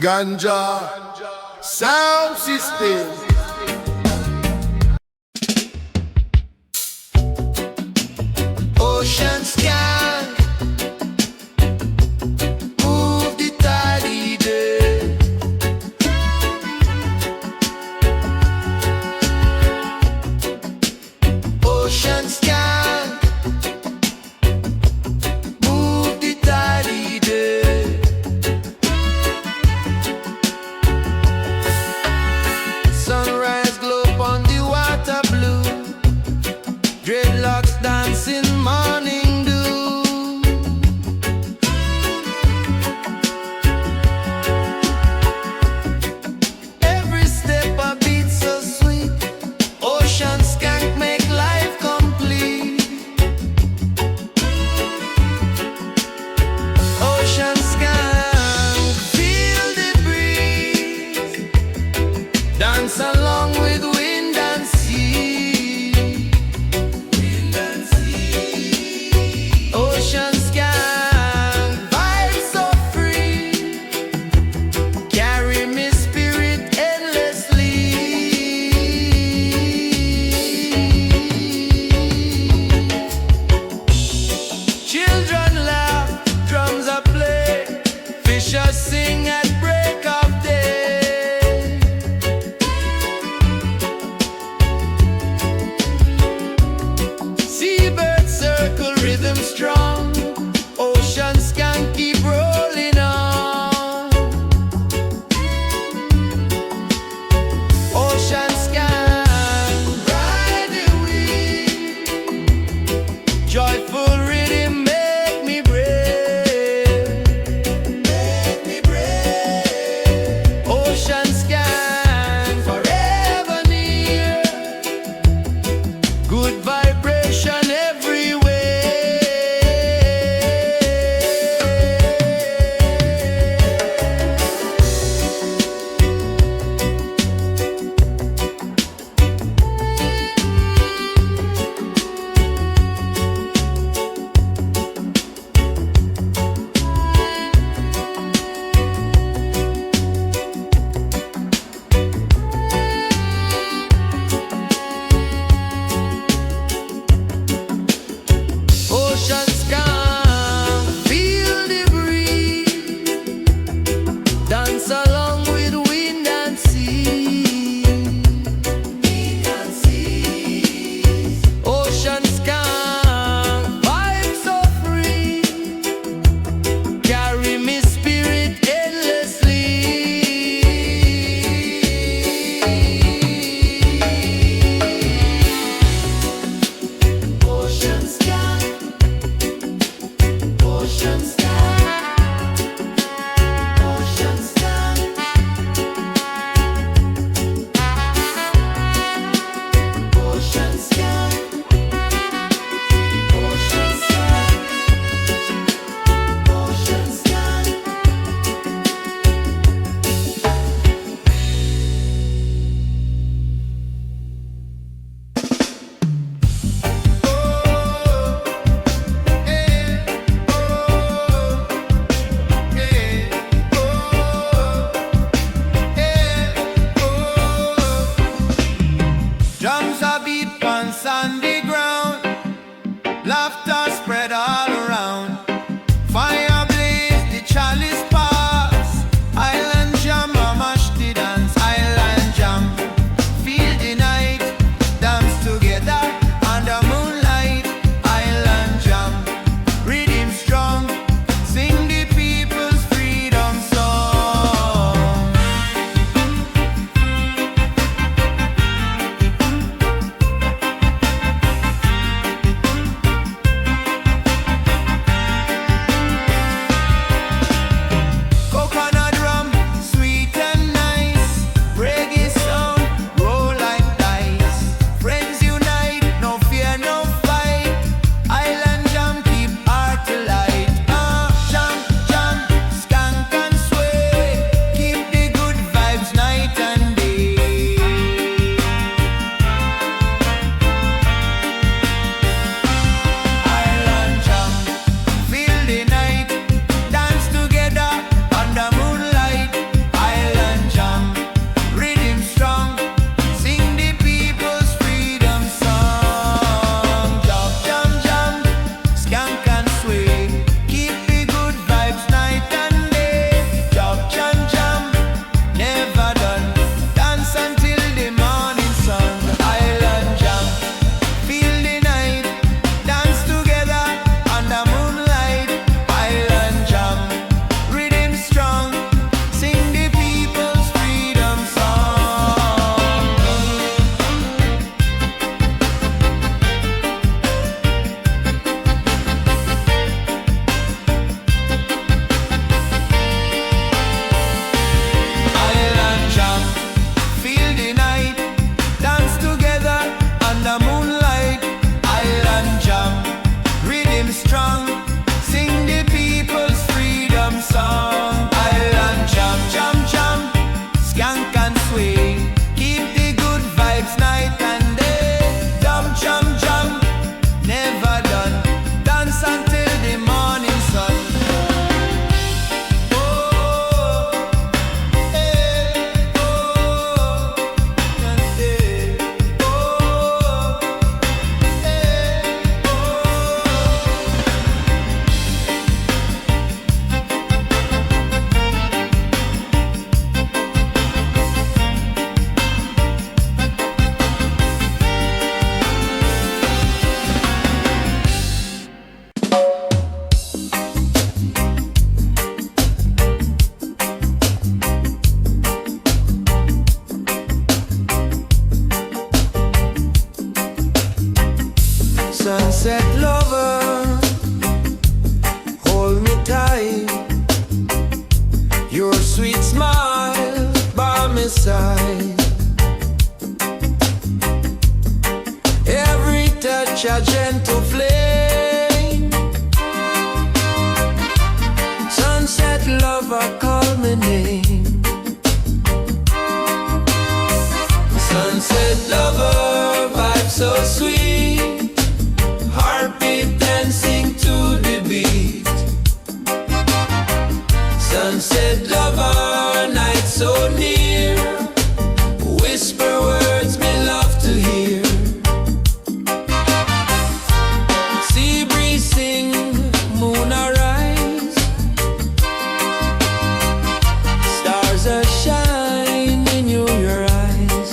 Ganja sound system. Ocean scan, move the tally day. Ocean scan, move the tally day. Sunrise glow on the water blue, dreadlocks dancing morning my side. Every touch a gentle flame. Sunset lover, call my name. Sunset lover, vibe so sweet. Heartbeat dancing to the beat. Sunset lover, night so near. Whisper words me love to hear. Sea breeze sing, moon arise. Stars are shine in your eyes.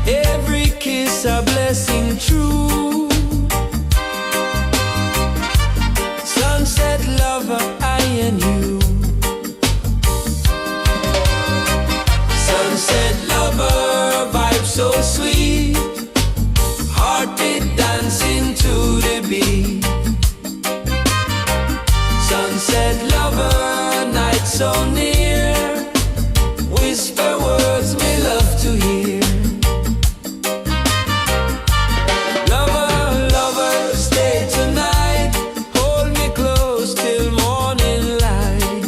Every kiss a blessing true. Sunset lover, I and you. Sunset lover, vibe so sweet. Heartbeat dancing to the beat. Sunset lover, night so near. Whisper words me love to hear. Lover, lover, stay tonight. Hold me close till morning light.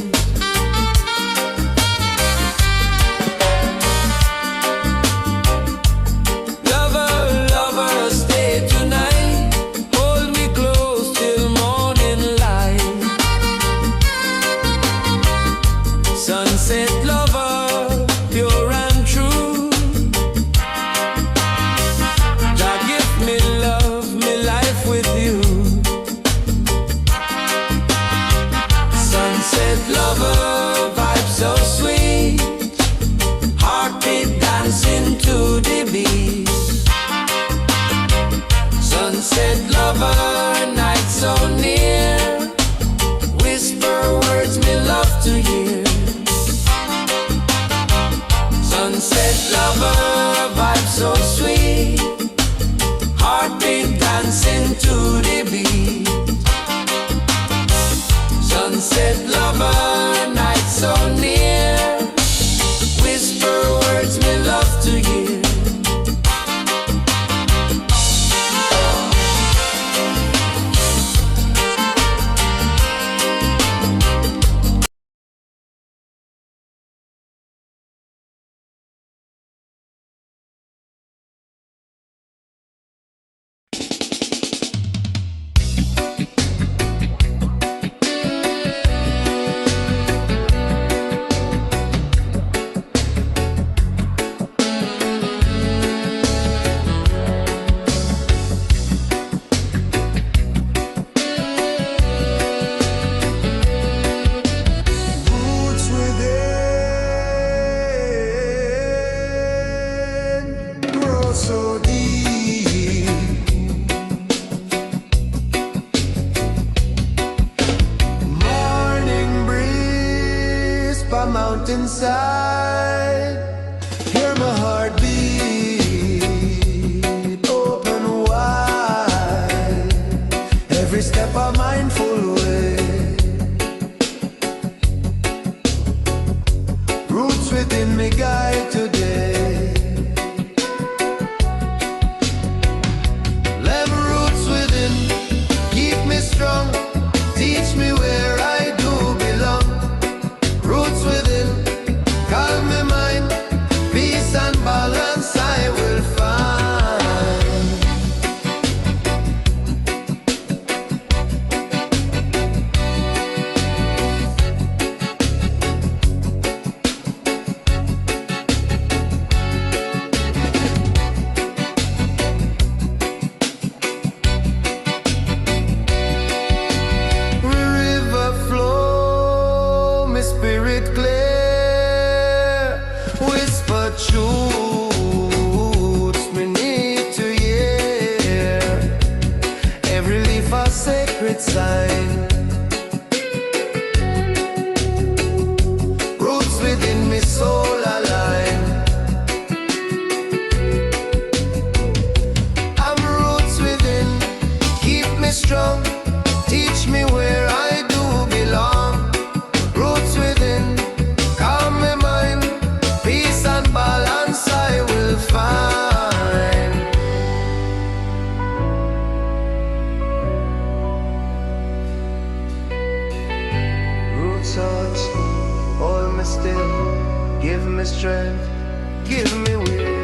Lover, lover, stay tonight. Hold me close till morning light. Sunset lover, pure and true. Jah give me love, me life with you. Sunset lover, vibe so sweet. Heartbeat dancing to the beat. Sunset lover, night so near. Whisper words me love to hear. Sunset lover, vibe so sweet. Heartbeat dancing to the beat. Sunset lover, night so near. Whisper words me love to hear. Roots within grow so deep. Morning breeze by mountainside. Hear my heart beat, open wide. Every step a mindful way. Roots within me guide today. Let roots within keep me strong. Teach me where I do belong. Roots within calm my mind. Peace and balance I will find. River flow, my spirit clear. Whisper truths me need to hear. Every leaf a sacred sign. Roots within me soul align. I'm roots within, keep me strong. Teach me where I do belong. Roots within touch. Hold me still, give me strength, give me will.